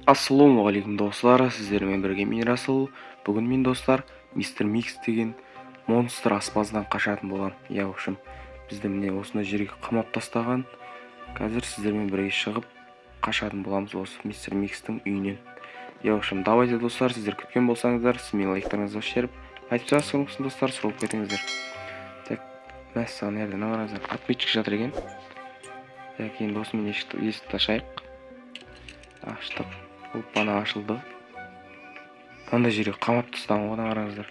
Ассалаумағалейкум достар, сіздермен бірге мен Расул. Бүгін мен достар Мистер Микс деген монстр аспаздан қашатын болған. В общем, бізді міне осындай жерге қамап тастаған. Қазір сіздермен бірге шығып қашатын боламыз осы Мистер Микстің үйінен. В общем, давайте достар, сіздер күткен болсаңыздар, сіздің лайктарыңызды жіберіп, айтып жатсаңыз достар, сұрап кетіңіздер. Так, мәссаған ерден қараңыздар, отметчик жатыр екен. Так, енді осымен есікті ашайық. Аштық. Опана ашылды. Андай жерге қамап тастаған, одан қараңыздар.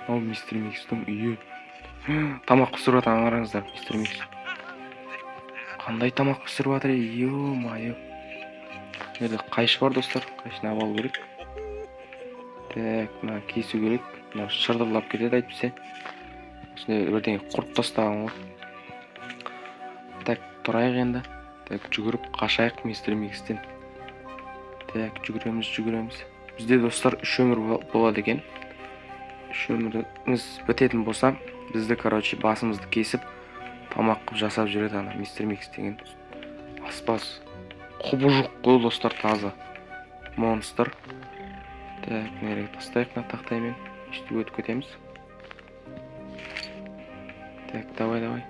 Ол Мистер Микстің үйі. Тамақ пісіріп жатқан, қараңыздар, Мистер Микс. Қандай тамақ пісіріп жатыр, ё-майо. Жерде қайшы бар достар, қайшыны алу керек. Так, мына кесу керек. Мына шырдырлап кетеді әйтпесе. Осындай бірдеңе құрып тастаған ғой. Так, тұрайық енді. Так, жүгіріп қашайық Мистер Микстен. Так, жүгіреміз. Бізде достар 3 өмір болады екен. 3 өміріміз бітетін болса, бізді, басымызды кесіп, тамақ қып жасап жүреді ана Мистер Микс деген аспаз. Құбыжық қой достар, таза монстр. Так, нереге тастайық на тақтаймен. Үстіп өтіп кетеміз. Так, давай.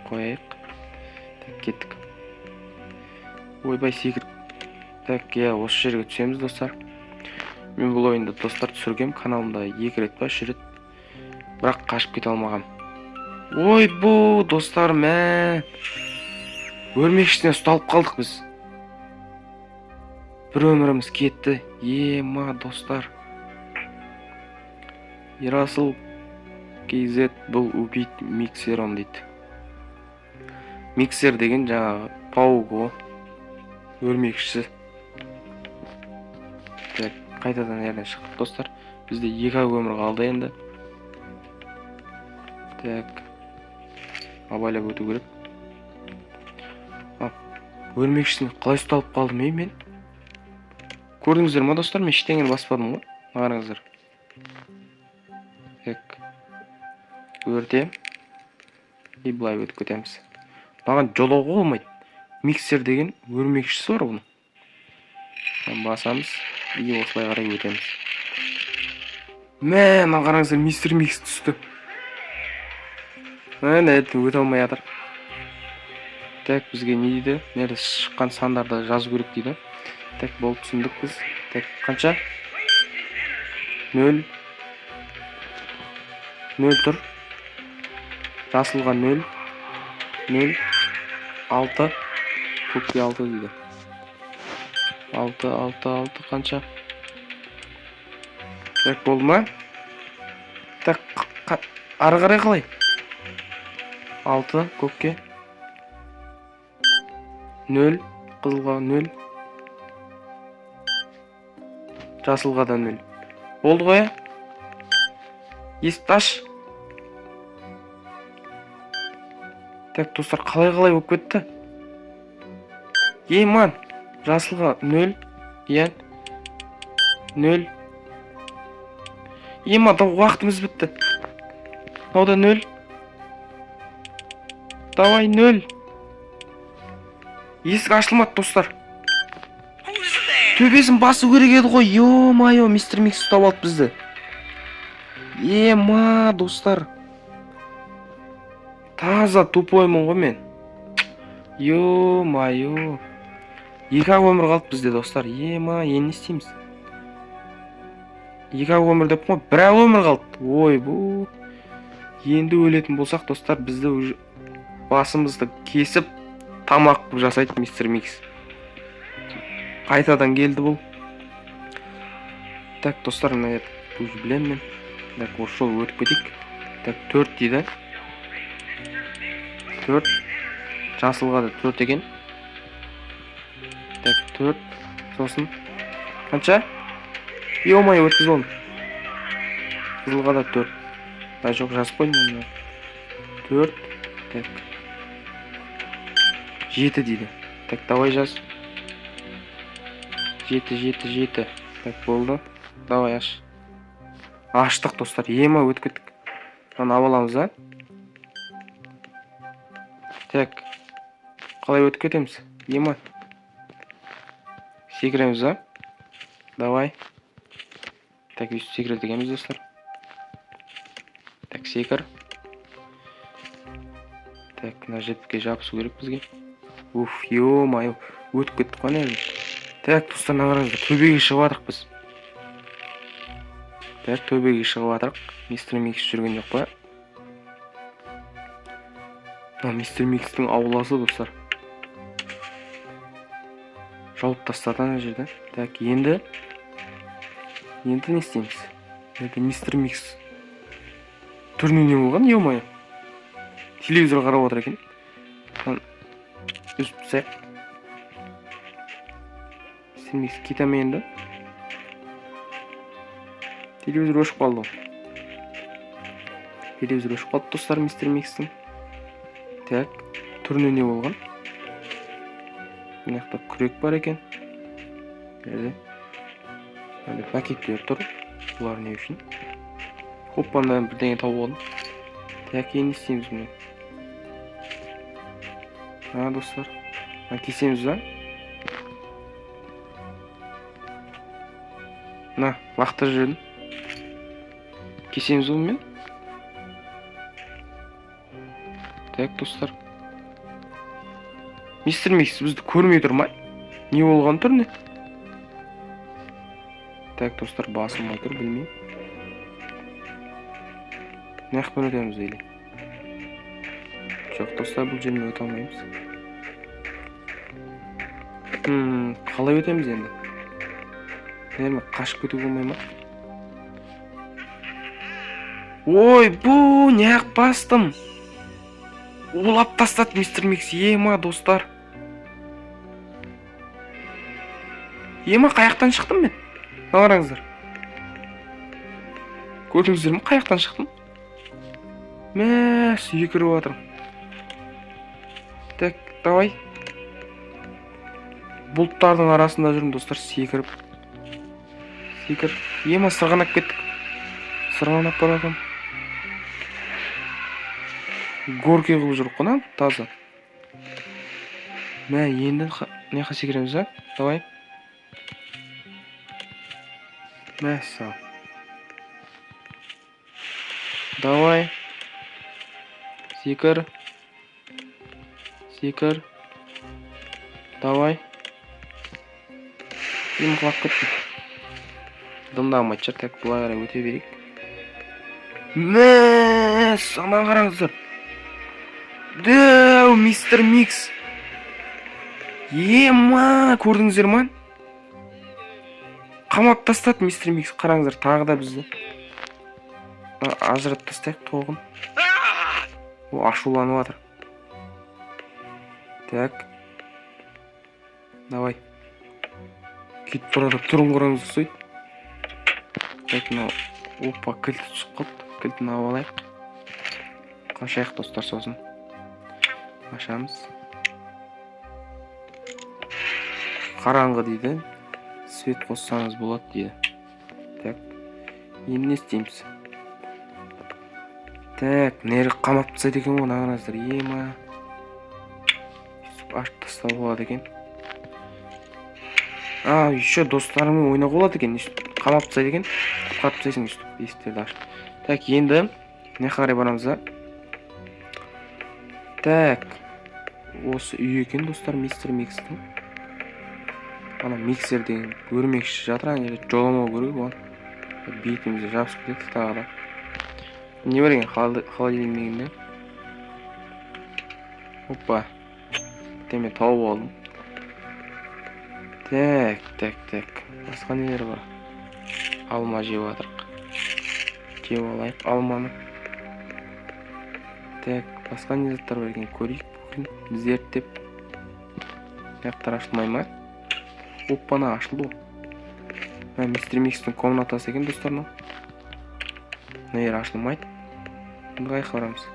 Қояйық. Так, кеттік. Ойбай, секіріп. Так, осы жерге түсеміз достар. Мен бұл ойында достар түсіргем, каналымда 2 рет па 3 рет. Бірақ қашып кете алмағам. Ой, бұл достар, мә. Өрмекшісіне ұсталып қалдық біз. Бір өміріміз кетті. Ема достар. Ерасыл KZ бұл убит миксером дейді. Миксер деген жаңағы паук о. Өрмекшісі. Так, қайтадан ерден шықтық достар. Бізде 2 өмір қалды енді. Так, абайлап өту керек. Өрмекшісіне қалай ұсталып қалдым мен? Көрдіңіздер ма достар? Мен ештеңені баспадым ғой. Қараңыздар. Так, өртем. И былай өтіп кетеміз. Маған жолауға болмайды. Миксер деген өрмекшісі бар бұның. Басамыз. И осылай қарай өтеміз. Мә, қараңыздар, Мистер Микс түсті. Өте алмай жатыр. Так, бізге не дейді? Нәрді шыққан сандарды жазу керек дейді. Так, болып түсіндік біз. Так, қанша? 0. 0 тұр. Жасылға 0. 0. 6. Көкке 6 дейді. 6 қанша? Так, болды ма? Так, ары қарай қалай? 6 көкке 0, қызылға 0, жасылға да 0. Болды ғой? Есікті аш. Так, достар, қалай болып кетті? Ман, жасылға 0, 0. Мада уақытымыз бітті. Ода 0. Давай 0. Есік ашылмады достар. Төбесін басу керек еді ғой. Ё-майо, Мистер Микс ұстап алды бізді. Ема достар. Таза тупоймын ғой мен. Ё-майо. 2 өмір қалды бізде достар. Ема, енді істейміз. 2 өмір деп қой, 1 өмір қалды. Ой, бұл. Енді өлетін болсақ достар, бізді басымызды кесіп тамақ жасайды Мистер Микс. Қайтадан келді бұл. Так, достар, мына өзі білем мен. Так, осы жол өтіп кетейік. Так, 4 дейді. 4. Жасылға да 4 екен. Так, 4. Сосын. Қанша? Ё-майо, өткіз болым. Қызылға да 4. Жоқ, жазып қойдым. 4. Так. 7 дейді. Так, давай жаз. 7. Так, болды. Давай аш. Аштық достар. Ема өтіп кеттік. Оны аламыз, а? Так. Қалай өтіп кетеміз? Ема. Секіреміз ба? Давай. Так, өйстіп секіреді екенбіз достар. Так, секір. Так, мына жетке жабысу керек бізге. Уф, ё-моё, өтіп кеттік қой не. Так, достар, мына қараңыздар, төбеге шығып жатырық біз. Так, төбеге шығып жатырық. Мистер Микс жүрген жоқ па? Мистер Микстің ауласы достар. Жауып тастады ана жерде. Так, енді не істейміз? Это мистер Микс. Түріне не болған, ё-моё. Телевизор қарап отыр екен. Үсіп тастайық. Мистер Микс кете ме енді? Телевизор өшіп қалды. Телевизор өшіп қалды достар мистер Микстің. Так, түріне не болған? Мына жақта күрек бар екен. Әлі пакеттер тұр. Бұлар не үшін? Хоппандан бірдеңе тауып алдым. Так, енді істейміз бұны. Достар. Кесеміз ба? Лақтырып жібердім. Кесеміз бұны мен. Так, достар. Мистер Микс бізді көрмей тұр ма? Не болған тұр не? Так, достар, басылмай тұр, білмеймін. Не қылып өтеміз еле? Жоқ, достар, бұл жермен өте алмаймыз. Қалай өтеміз енді? Нерме, қашып кету болмай ма? Ой, бұл неғып бастым. Улап тастады мистер Микс. Ема, достар. Ема, қаяқтан шықтым мен? Қараңыздар. Көрдіңіздер ме? Қаяқтан шықтым? Мә, секіріп жатырмын. Так, давай. Бұлттардың арасында жүрмін, достар, секіріп. Секір. Ема, сырғанап кеттік. Сырғанап бара жатырмын. Горке қылып жүріп қойнам, таза. Мә, енді неқа секіреміз, а? Давай. Мәссаған. Давай. Секір. Секір. Давай. Ем құлап кеттім. Дымдамай жүр, так, бұлай қарай өте берейік. Ана қараңыздар. Дәу, мистер Микс. Ема, көрдіңіздер ма? Қамап тастады мистер Микс. Қараңыздар, тағы да бізді. Ажырат тастайық тоғын. О, ашуланып жатыр. Так. Давай. Кетіп барады, тұрын қараңызды сойды. Так, мынау. Опа, кілті түсіп қалды. Кілтін алып алайық. Қашайық, достар, сосын. Ашамыз. Қараңғы дейді. Свет қоссаңыз болады дейді. Так. Енді не істейміз? Так, нері қамап тастайды екен ғой, нағаныздар. Ема. Ашып тастау болады екен. Еще достарымен ойнақ болады екен. Қамап тастайды екен. Құтқарып тастайсың, есіктерді ашып. Так, енді не қарай барамыз да? Так. Осы үй екен, достар, мистер Микстің. Ана миксер деген өрмекші жатыр, ана жерде жоламау керек оған. Бетімізді жабысып кетеді тағы да. Не бар екен холодильнигінде? Опа. Деме тауып алдым. Так. Басқа нелер бар? Алма жеп жатырық. Жеп алайық алманы. Так, басқа не заттар бар екен көрейік. Бүгін зерттеп. Аяқтар ашылмай ма? Оппана, ашылды. Мистер Микстің комнатасы екен, достарына. Нәйер ашылмайды. Енді қайық барамыз.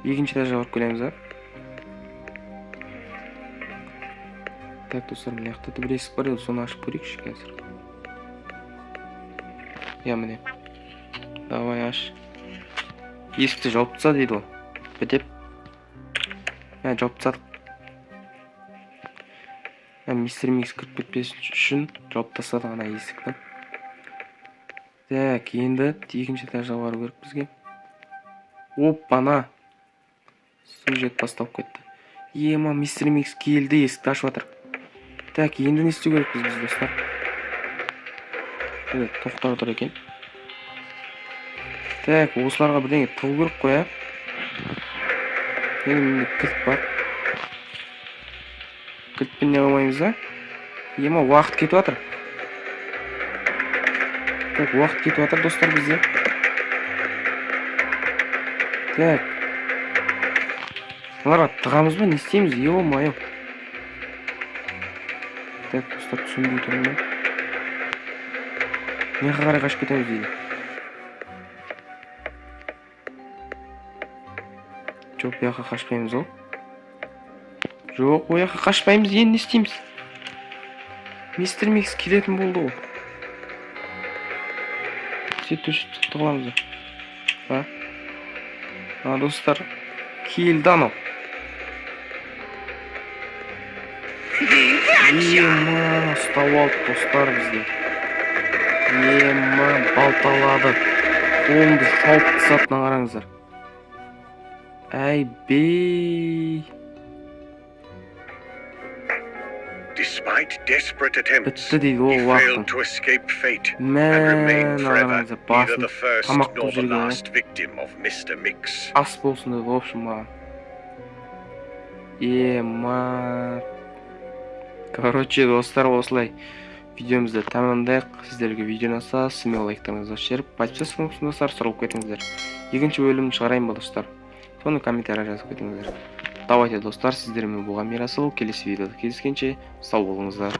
Екінші этажға барып келеміз, а? Так, достар, мына жақта бір есік бар еді, соны ашып көрейікші қазір. Я, міне. Давай, аш. Есікті жауып тастады дейді ол. Бітеп. Жауып тастадық. Мистер Микс кіріп кетпес үшін жауып тастадық ана есікті. Так, енді екінші этажға бару керек бізге. Оппана. Сюжет басталып кетті. Ема, мистер Микс келді, есікті ашып жатыр. Так, енді не істеу керекпіз біз достар? Тоқтап отыр екен. Так, осыларға бірдеңе тығу керек қой, а? Менде кілт бар. Кілтпен не қылмаймыз, а? Ема, уақыт кетіп жатыр. Так, уақыт кетіп жатыр достар бізде. Так. Оларға тығамыз ба, не істейміз? Ё-моё. Так, достар, түсінбей тұрмын. Неге қарай қашып кетеміз дейді. Жоқ, бұл жаққа қашпаймыз ол. Жоқ, ол жаққа қашпаймыз, енді не істейміз? Мистер Микс келетін болды ол. Сөйтіп тұғыламыз ба? Достар, келді анау. Ема, ұстап алды достар бізде. Ема, балталады. Қолымды шауып тастатына қараңыздар. Әй бей. Despite desperate attempts, Бітті дейді he ол failed уақытын. to escape fate and Мә, remained forever қараңыздар, neither басын the first тамақ nor қылып the жүрген. last victim of Mr. Mix. Ас болсын деді, в общем, маған. Ема. Короче, достар, осылай видеомызды тамамдайық. Сіздерге видео ұнаса, смело лайктарыңызды жіберіп, подписаться достар, сұралып кетіңіздер. Екінші бөлімді шығарайын ба достар? Соны комментария жазып кетіңіздер. Давайте достар, сіздермен болған Мирасыл. Келесі видеода кездескенше сау болыңыздар.